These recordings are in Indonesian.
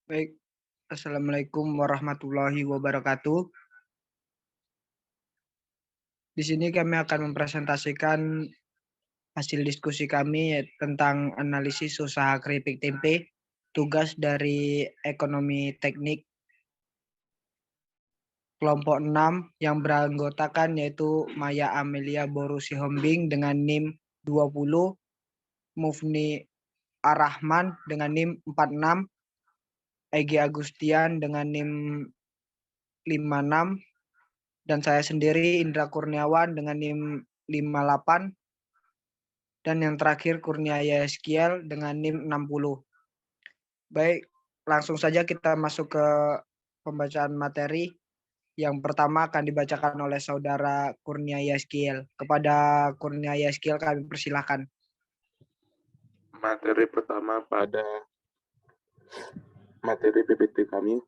Baik, Assalamualaikum warahmatullahi wabarakatuh. Di sini kami akan mempresentasikan hasil diskusi kami tentang analisis usaha keripik tempe, tugas dari ekonomi teknik kelompok 6 yang beranggotakan yaitu Maya Amelia Boru Sihombing dengan NIM 20, Mufni Arrahman dengan NIM 46, Egi Agustian dengan NIM 56, dan saya sendiri Indra Kurniawan dengan NIM 58, dan yang terakhir Kurnia Yeskiel dengan NIM 60. Baik, langsung saja kita masuk ke pembacaan materi. Yang pertama akan dibacakan oleh saudara Kurnia Yeskiel. Kepada Kurnia Yeskiel kami persilahkan. Materi pertama pada materi PPT kami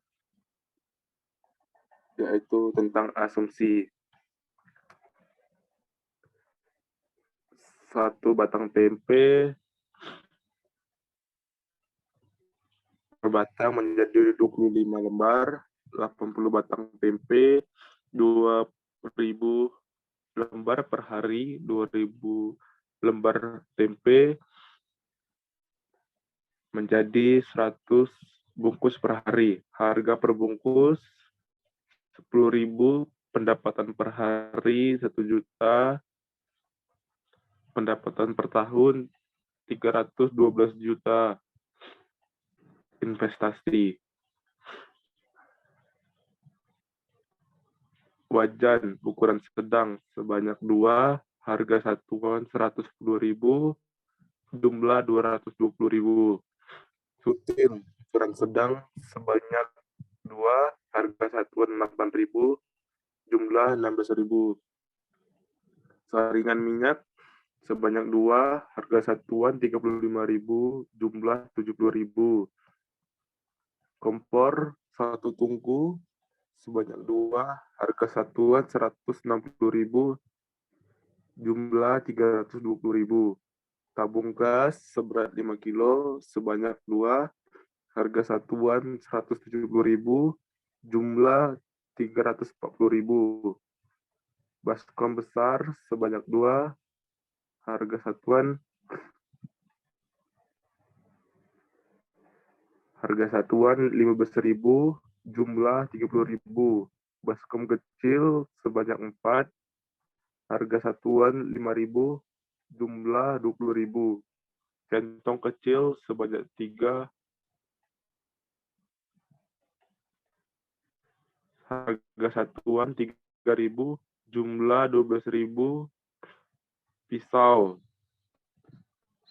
yaitu tentang asumsi. Satu batang tempe per batang menjadi 25 lembar, 80 batang tempe, 2.000 lembar per hari, 2.000 lembar tempe menjadi 100 bungkus per hari. Harga per bungkus 10.000, pendapatan per hari 1 juta, pendapatan per tahun 312 juta. Investasi. Wajan ukuran sedang sebanyak 2, harga satuan 110.000, jumlah 220.000. Sutil ukuran sedang sebanyak 2, harga satuan 8.000, jumlah 16.000. Saringan minyak sebanyak 2, harga satuan 35.000, jumlah 70.000. Kompor 1 tungku sebanyak 2, harga satuan 160.000, jumlah 320.000. Tabung gas seberat 5 kilo sebanyak 2, harga satuan 170.000, jumlah 340.000. Baskom besar sebanyak 2, harga satuan 15.000, jumlah 30.000. Baskom kecil sebanyak 4, harga satuan 5.000, jumlah 20.000. Centong kecil sebanyak 3, harga satuan 3.000, jumlah 12.000. Pisau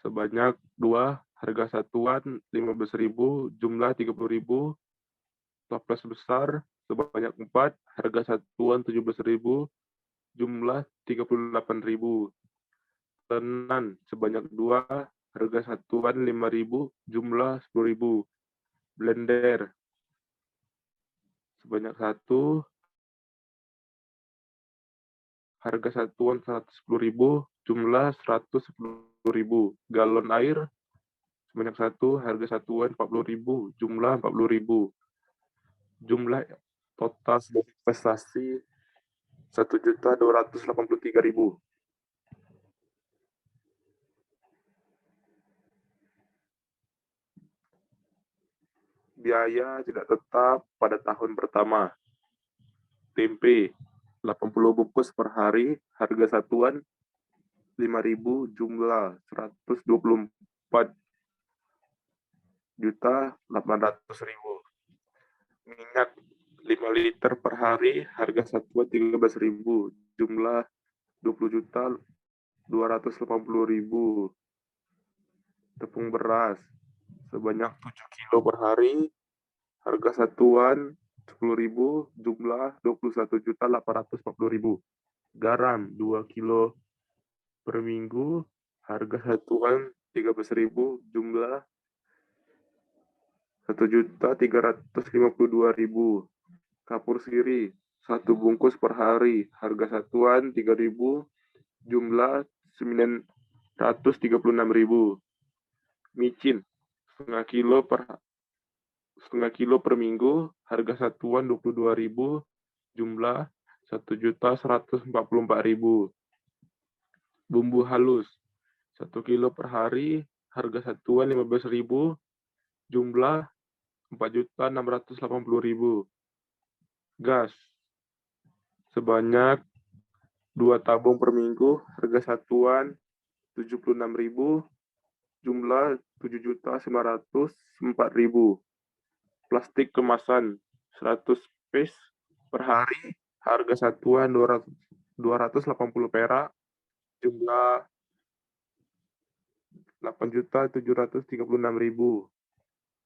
sebanyak 2, harga satuan 15.000, jumlah 30.000. Toples besar sebanyak 4, harga satuan 17.000, jumlah 38.000. Tenan sebanyak 2, harga satuan 5.000, jumlah 10.000. Blender sebanyak 1, harga satuan 110.000, jumlah 110.000. Galon air sebanyak 1, harga satuan 40.000, jumlah 40.000. Jumlah total investasi 1.283.000. Biaya tidak tetap pada tahun pertama. Tempe 80 bungkus per hari, harga satuan 5.000, jumlah 124.800.000. Minyak 5 liter per hari, harga satuan 13.000, jumlah 20.280.000. Tepung beras sebanyak 7 kilo per hari, harga satuan 10.000, jumlah 21.840.000. Garam 2 kilo per minggu, harga satuan 13.000, jumlah 1.352.000. Kapur siri 1 bungkus per hari, harga satuan 3.000, jumlah 936.000. Micin setengah kilo per setengah kilo per minggu, harga satuan 22.000, jumlah 1.144.000. Bumbu halus 1 kilo per hari, harga satuan 15.000, jumlah 4.680.000. Gas sebanyak 2 tabung per minggu, harga satuan 76.000, jumlah 7.904.000. Plastik kemasan 100 piece per hari, harga satuan 280 perak, jumlah 8.736.000.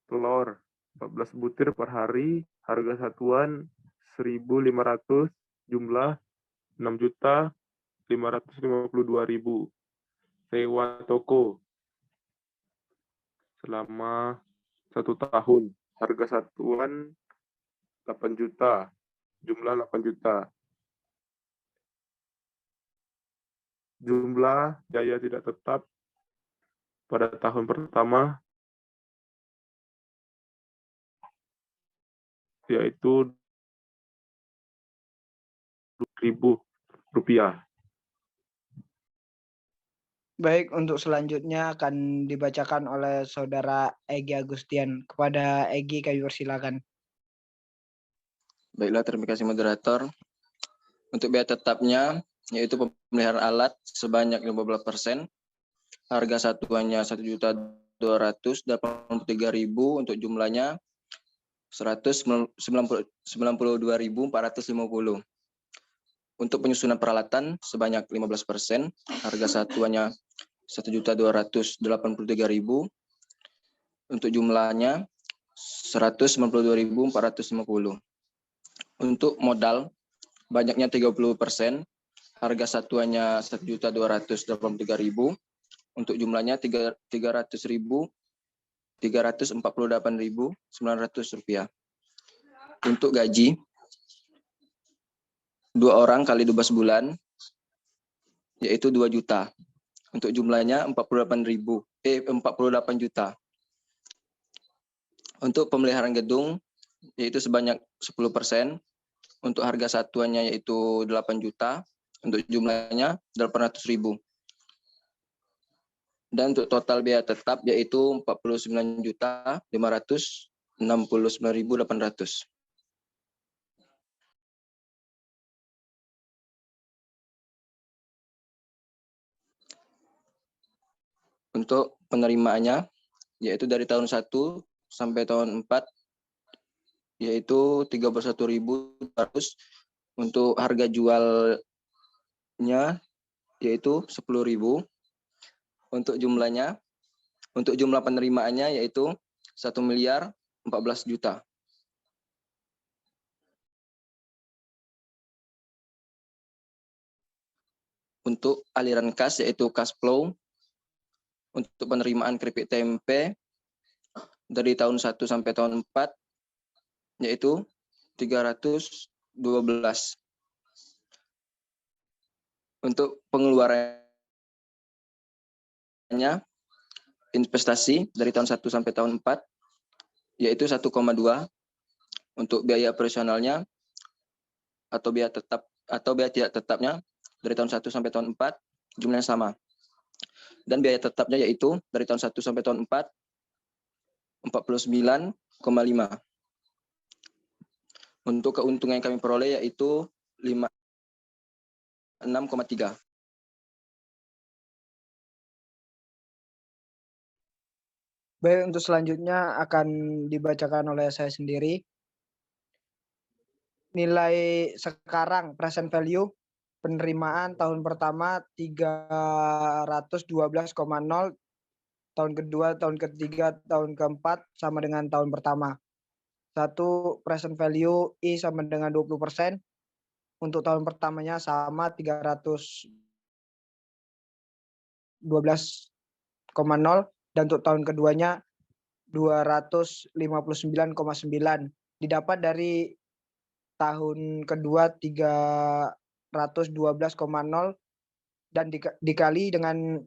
Telur 14 butir per hari, harga satuan 1.500, jumlah 6.552.000. Sewa toko selama 1 tahun, harga satuan 8 juta, jumlah 8 juta. Jumlah biaya tidak tetap pada tahun pertama yaitu Rp2.000. Baik, untuk selanjutnya akan dibacakan oleh Saudara Egy Agustian. Kepada Egy kami persilakan. Baiklah, terima kasih moderator. Untuk biaya tetapnya, yaitu pemeliharaan alat sebanyak 15%, harga satuannya 1.283.000, untuk jumlahnya 192.450. Untuk penyusunan peralatan sebanyak 15%, harga satuannya 1.283.000, untuk jumlahnya 192.450. Untuk modal banyaknya 30%, harga satuannya 1.283.000, untuk jumlahnya 348.900 rupiah. Untuk gaji 2 orang kali 12 bulan yaitu 2 juta. Untuk jumlahnya 48 juta. Untuk pemeliharaan gedung yaitu sebanyak 10%, untuk harga satuannya yaitu 8 juta, untuk jumlahnya 800.000. Dan untuk total biaya tetap yaitu 49.569.800. Untuk penerimaannya yaitu dari tahun 1 sampai tahun 4 yaitu 31.200, untuk harga jualnya yaitu 10.000. Untuk jumlah penerimaannya yaitu 1.014 juta. Untuk aliran kas yaitu cash flow, untuk penerimaan keripik tempe dari tahun 1 sampai tahun 4 yaitu 312. Untuk pengeluarannya investasi dari tahun 1 sampai tahun 4 yaitu 1,2. Untuk biaya operasionalnya atau biaya tetap atau biaya tidak tetapnya dari tahun 1 sampai tahun 4 jumlahnya sama. Dan biaya tetapnya yaitu dari tahun 1 sampai tahun 4 49,5. Untuk keuntungan yang kami peroleh yaitu 6,3. Baik, untuk selanjutnya akan dibacakan oleh saya sendiri. Nilai sekarang present value penerimaan tahun pertama 312,0, tahun kedua, tahun ketiga, tahun keempat sama dengan tahun pertama. 1 present value I sama dengan 20%. Untuk tahun pertamanya sama 312,0, dan untuk tahun keduanya 259,9. Didapat dari tahun kedua 312,0 dan dikali dengan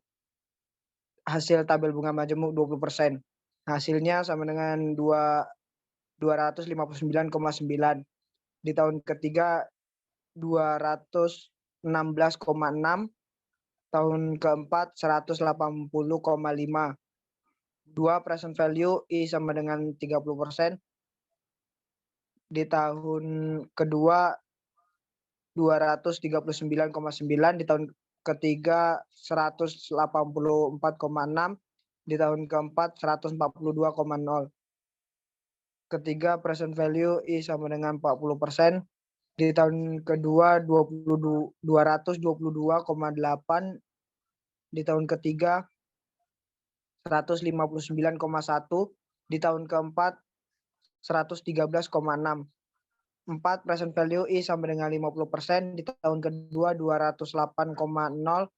hasil tabel bunga majemuk 20%. Hasilnya sama dengan 259,9. Di tahun ketiga 216,6. Tahun keempat 180,5. 2 present value I sama dengan 30%. Di tahun kedua 239,9. Di tahun ketiga 184,6. Di tahun keempat 142,0. Ketiga present value I sama dengan 40%. Di tahun kedua 222,8. Di tahun ketiga 159,1. Di tahun keempat 113,6. 4 present value I sama dengan 50%. Di tahun kedua 208,0.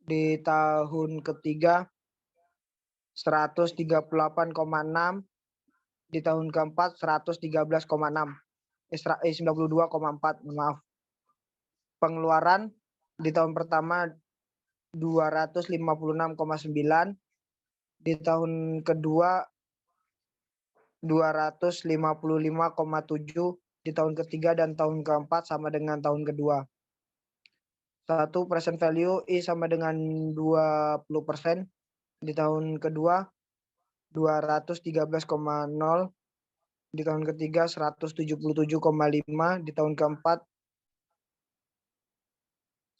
Di tahun ketiga 138,6. Di tahun keempat 113,6. 92,4, maaf. Pengeluaran di tahun pertama 256,9. Di tahun kedua 255,7. Di tahun ketiga dan tahun keempat sama dengan tahun kedua. 1 present value I sama dengan 20%. Di tahun kedua 213,0. Di tahun ketiga 177,5. Di tahun keempat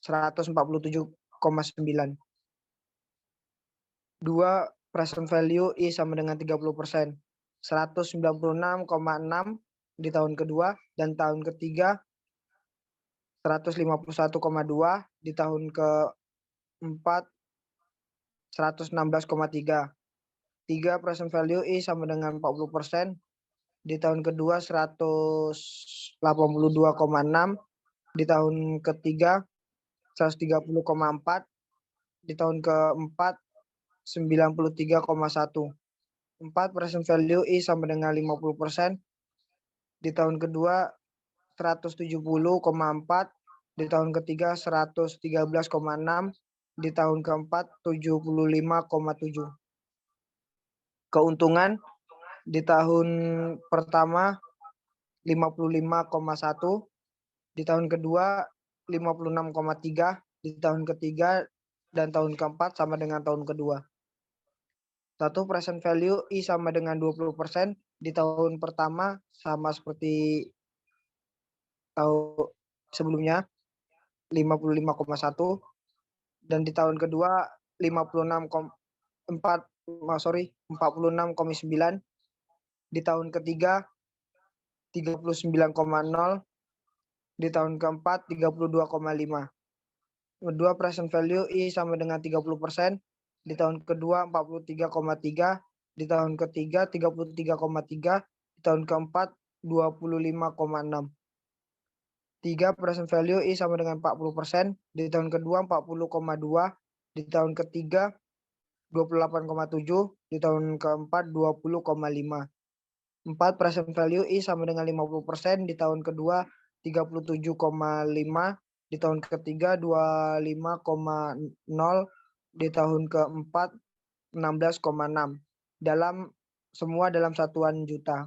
147,9. 2 present value I sama dengan 30%. 196,6 di tahun kedua dan tahun ketiga 151,2. Di tahun keempat 116,3. 3 present value I sama dengan 40%. Di tahun kedua 182,6. Di tahun ketiga 130,4. Di tahun keempat 93,1. 4 present value I sama dengan 50%. Di tahun kedua 170,4. Di tahun ketiga 113,6. Di tahun keempat 75,7. Keuntungan di tahun pertama 55,1. Di tahun kedua 56,3. Di tahun ketiga dan tahun keempat sama dengan tahun kedua. 1 present value I sama dengan 20%. Di tahun pertama sama seperti tahun sebelumnya 55,1. Dan di tahun kedua 46,9. Di tahun ketiga 39,0. Di tahun keempat 32,5. 2 present value I sama dengan 30%. Di tahun kedua 43,3. Di tahun ketiga 33,3. Di tahun keempat 25,6. 3 present value I sama dengan 40%. Di tahun kedua 40,2. Di tahun ketiga 28,7. Di tahun keempat 20,5. 4 present value I sama dengan 50%. Di tahun kedua 37,5. Di tahun ketiga 25,0. Di tahun keempat 16,6. Semua dalam satuan juta.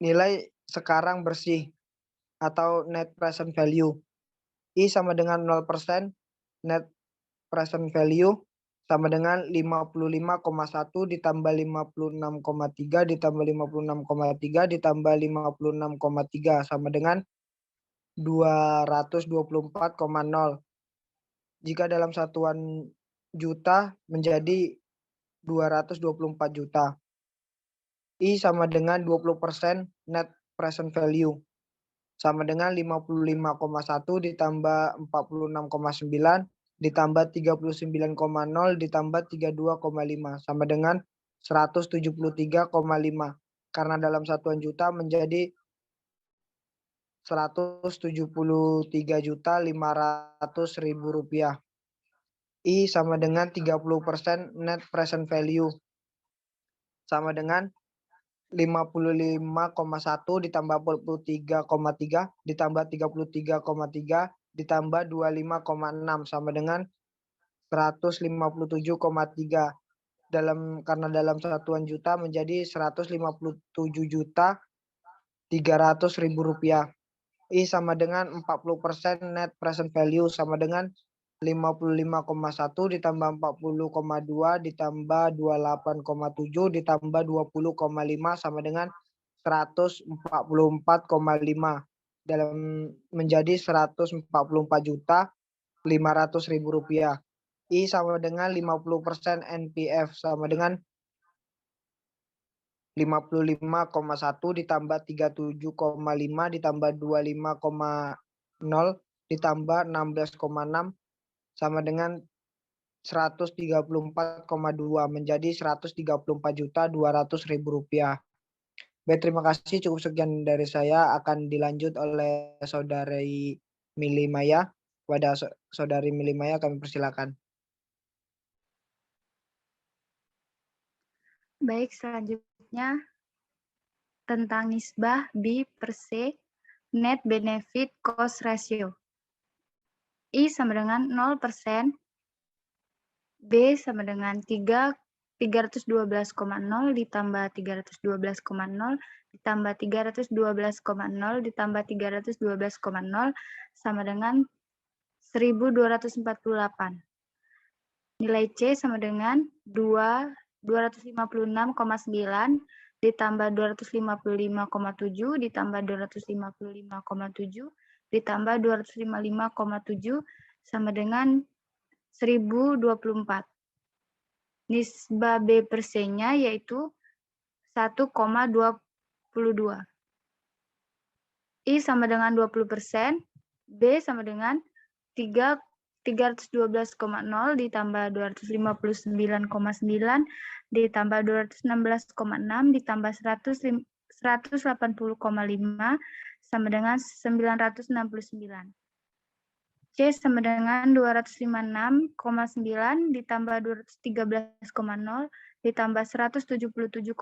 Nilai sekarang bersih atau net present value. I sama dengan 0%. Net present value sama dengan 55,1 ditambah 56,3 ditambah 56,3 ditambah 56,3 sama dengan 224,0. Jika dalam satuan juta menjadi 224 juta. I sama dengan 20% net present value. Sama dengan 55,1 ditambah 46,9 ditambah 39,0 ditambah 32,5 sama dengan 173,5. Karena dalam satuan juta menjadi 173.500.000 rupiah. I sama dengan 30% net present value. Sama dengan 55,1 ditambah 43,3 ditambah 33,3 ditambah 25,6 sama dengan 157,3 karena dalam satuan juta menjadi 157.300.000 rupiah. I sama dengan 40% net present value sama dengan 55,1 ditambah 40,2 ditambah 28,7 ditambah 20,5 sama dengan 144,5 menjadi 144.500.000 rupiah. I sama dengan 50% NPF sama dengan 55,1 ditambah 37,5 ditambah 25,0 ditambah 16,6 sama dengan 134,2 menjadi 134.200.000 rupiah. Baik, terima kasih. Cukup sekian dari saya. Akan dilanjut oleh Saudari Mili Maya. Kepada Saudari Mili Maya kami persilakan. Baik, selanjutnya tentang nisbah B per C net benefit cost ratio. I sama dengan 0%, B sama dengan 312,0 ditambah 312,0 ditambah 312,0 ditambah 312,0 sama dengan 1.248. Nilai C sama dengan 256,9 ditambah 255,7 ditambah 255,7 ditambah 255,7 sama dengan 1.024. Nisbah B per C-nya yaitu 1,22. I sama dengan 20%, B sama dengan 312,0 ditambah 259,9 ditambah 216,6 ditambah 180,5 sama dengan 969. C sama dengan 256,9 ditambah 213,0 ditambah 177,5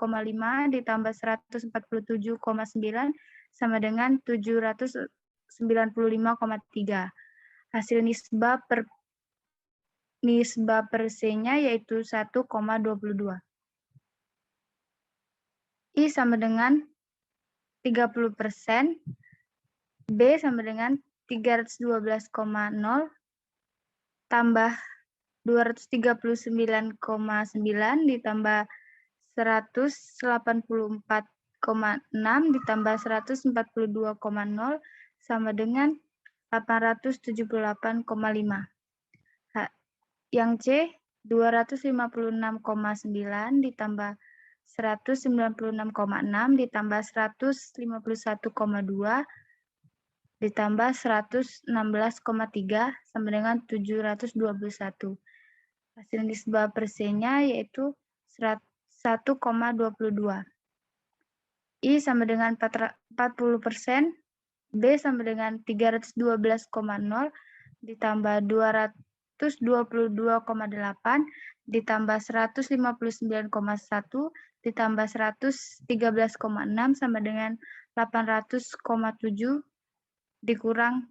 ditambah 147,9 sama dengan 795,3. Hasil nisbah per C-nya yaitu 1,22. I sama dengan 30%, B sama dengan 312,0 tambah 239,9 ditambah 184,6 ditambah 142,0 sama dengan 878,5. Yang C 256,9 ditambah 196,6 ditambah 151,2 ditambah 116,3 sama dengan 721. Hasil nisbah per C-nya yaitu 1,22. I sama dengan 40%, B sama dengan 312,0 ditambah 222,8 ditambah 159,1 ditambah 113,6 sama dengan 800,7 dikurang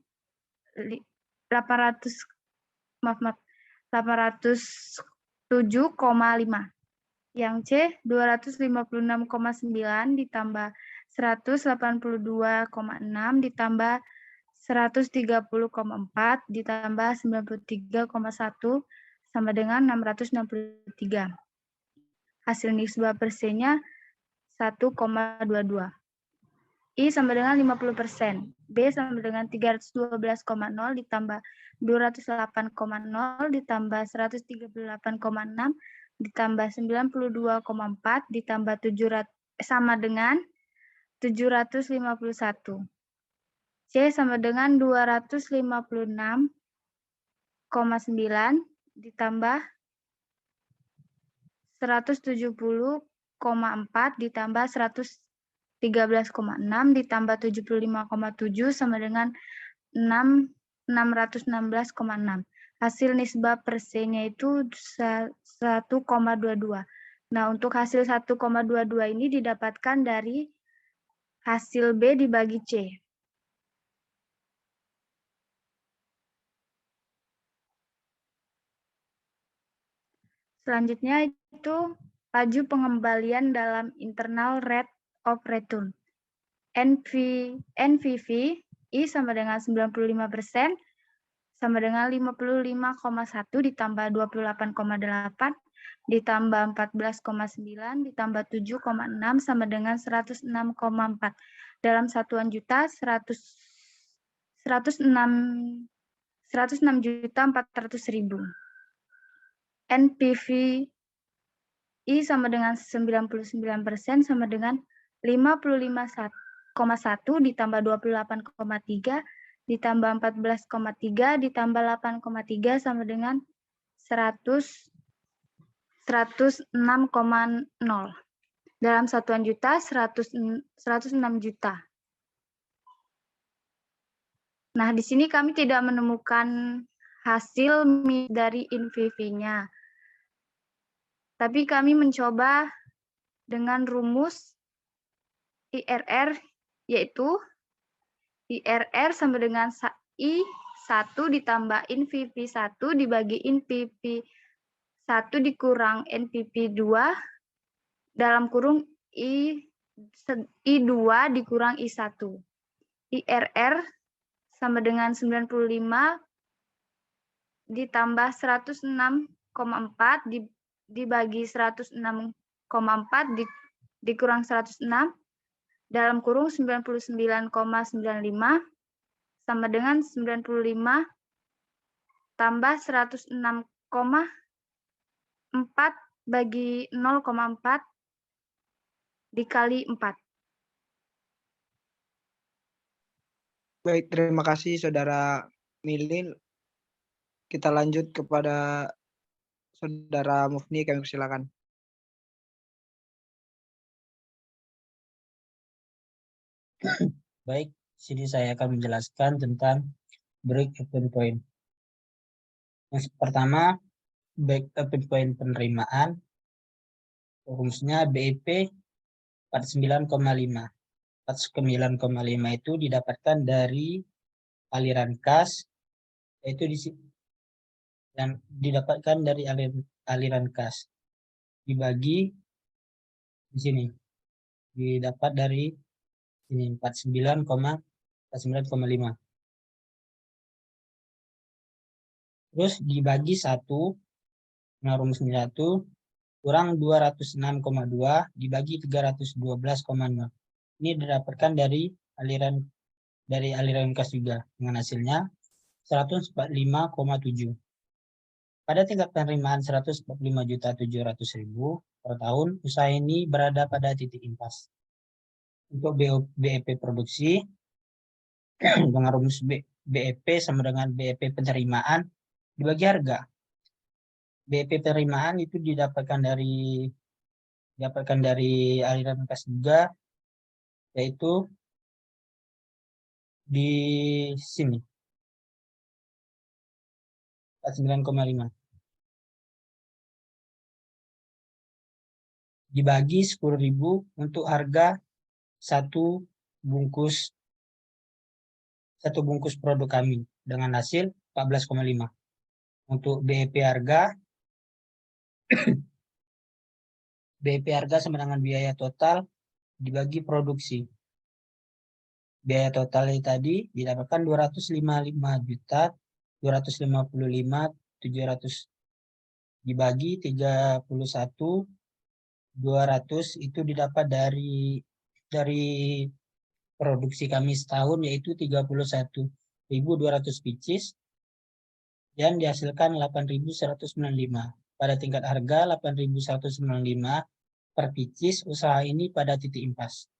807,5. Yang C 256,9 ditambah 182,6 ditambah 130,4 ditambah 93,1 sama dengan 663. Hasil nisbah per C-nya 1,22. I sama dengan 50%, B sama dengan 312,0 ditambah 208,0 ditambah 138,6 ditambah 92,4 ditambah 700 sama dengan 751. C sama dengan 256,9 ditambah 170,4 ditambah 113,6 ditambah 75,7 sama dengan 616,6. Hasil nisbah per C-nya itu 1,22. Nah, untuk hasil 1,22 ini didapatkan dari hasil B dibagi C. Selanjutnya itu laju pengembalian dalam internal rate of return. NPV I sama dengan 95% sama dengan 55,1 ditambah 28,8 ditambah 14,9 ditambah 7,6 sama dengan 106,4. Dalam satuan juta 106.400.000. NPV I sama dengan 99% sama dengan 55,1 ditambah 28,3 ditambah 14,3 ditambah 8,3 sama dengan 106,0. Dalam satuan juta 106 juta. Nah, di sini kami tidak menemukan hasil dari NPV-nya. Tapi kami mencoba dengan rumus IRR, yaitu IRR sama dengan I1 ditambah NPV 1 dibagi NPV 1 dikurang NPV 2 dalam kurung I2 dikurang I1. IRR sama dengan 95 ditambah 106,4 dibagi 106,4 dikurang 106 dalam kurung 99,95 sama dengan 95 tambah 106,4 bagi 0,4 dikali 4. Baik, terima kasih Saudara Milil. Kita lanjut kepada Saudara Mufni, kami persilakan. Baik, sini saya akan menjelaskan tentang break-even point. Yang pertama, break-even point penerimaan, rumusnya BEP 49,5. 49,5 itu didapatkan dari aliran kas, yaitu dan didapatkan dari aliran kas dibagi di sini, didapat dari ini 49,5. Terus dibagi 1, nah rumusnya 1 kurang 206,2 dibagi 312,0. Ini didapatkan dari aliran kas juga dengan hasilnya 145,7. Pada tingkat penerimaan 145.700.000 per tahun, usaha ini berada pada titik impas. Untuk BEP produksi dengan rumus BEP sama dengan BEP penerimaan dibagi harga. BEP penerimaan itu didapatkan dari aliran kas juga, yaitu di sini 49,5 dibagi 10.000 untuk harga satu bungkus produk kami dengan hasil 14,5. Untuk BEP harga sama dengan biaya total dibagi produksi. Biaya total tadi didapatkan 255.255.700 dibagi 31.200 itu didapat dari produksi kami setahun, yaitu 31.200 pieces dan dihasilkan 8.195. Pada tingkat harga 8.195 per pieces, usaha ini pada titik impas.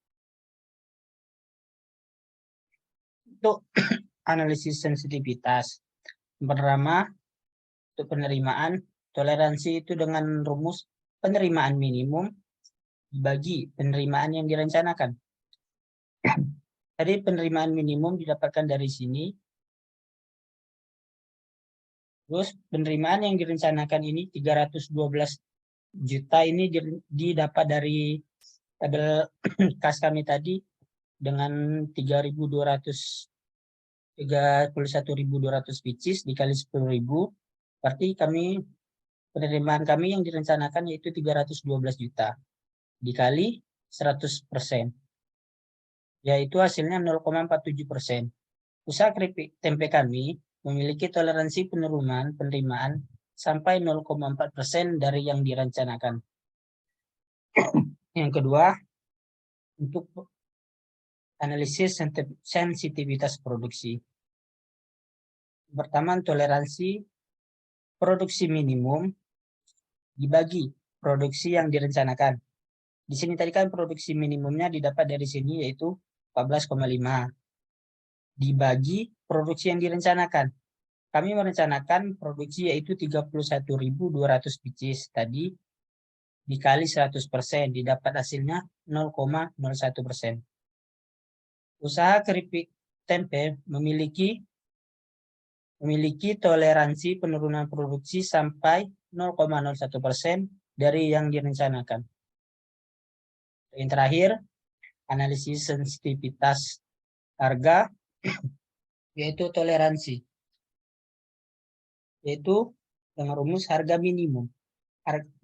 Untuk analisis sensitivitas, yang pertama untuk penerimaan, toleransi itu dengan rumus penerimaan minimum dibagi penerimaan yang direncanakan. Tadi penerimaan minimum didapatkan dari sini. Terus penerimaan yang direncanakan ini 312 juta ini didapat dari tabel kas kami tadi dengan 31.200 pieces dikali 10.000, berarti kami penerimaan kami yang direncanakan yaitu 312 juta dikali 100%, yaitu hasilnya 0,47%. Usaha keripik tempe kami memiliki toleransi penurunan penerimaan sampai 0,4% dari yang direncanakan. Yang kedua, untuk analisis sensitivitas produksi. Pertama, toleransi produksi minimum dibagi produksi yang direncanakan. Di sini tadi kan produksi minimumnya didapat dari sini yaitu 14,5 dibagi produksi yang direncanakan. Kami merencanakan produksi yaitu 31.200 pieces tadi dikali 100%, didapat hasilnya 0,01%. Usaha keripik tempe memiliki toleransi penurunan produksi sampai 0,01% dari yang direncanakan. Yang terakhir, analisis sensitivitas harga, yaitu toleransi, yaitu dengan rumus harga minimum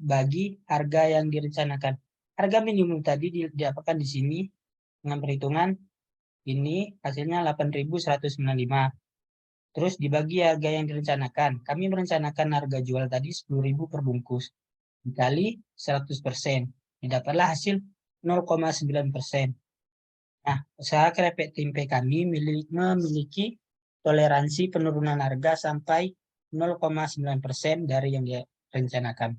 bagi harga yang direncanakan. Harga minimum tadi didapatkan di sini dengan perhitungan ini hasilnya 8.195. Terus dibagi harga yang direncanakan. Kami merencanakan harga jual tadi 10.000 per bungkus. Dikali 100%. Didapatlah hasil 0,9%. Nah, usaha keripik tempe kami memiliki toleransi penurunan harga sampai 0,9% dari yang direncanakan.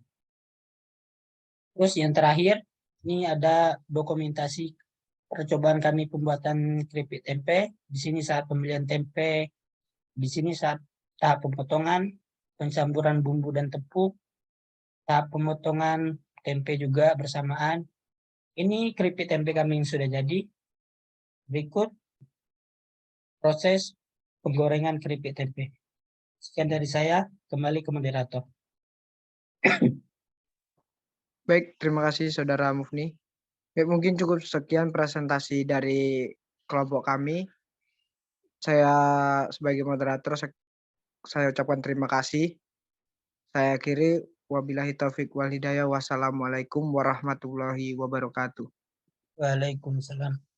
Terus yang terakhir, ini ada dokumentasi percobaan kami pembuatan keripik tempe. Di sini saat pembelian tempe, di sini saat tahap pemotongan, pencampuran bumbu dan tepung, tahap pemotongan tempe juga bersamaan. Ini keripik tempe kami yang sudah jadi. Berikut proses penggorengan keripik tempe. Sekian dari saya, kembali ke moderator. Baik, terima kasih Saudara Mufni. Baik, mungkin cukup sekian presentasi dari kelompok kami. Saya sebagai moderator, saya ucapkan terima kasih. Saya akhiri, wabillahi taufik wal hidayah. Wassalamualaikum warahmatullahi wabarakatuh. Waalaikumsalam.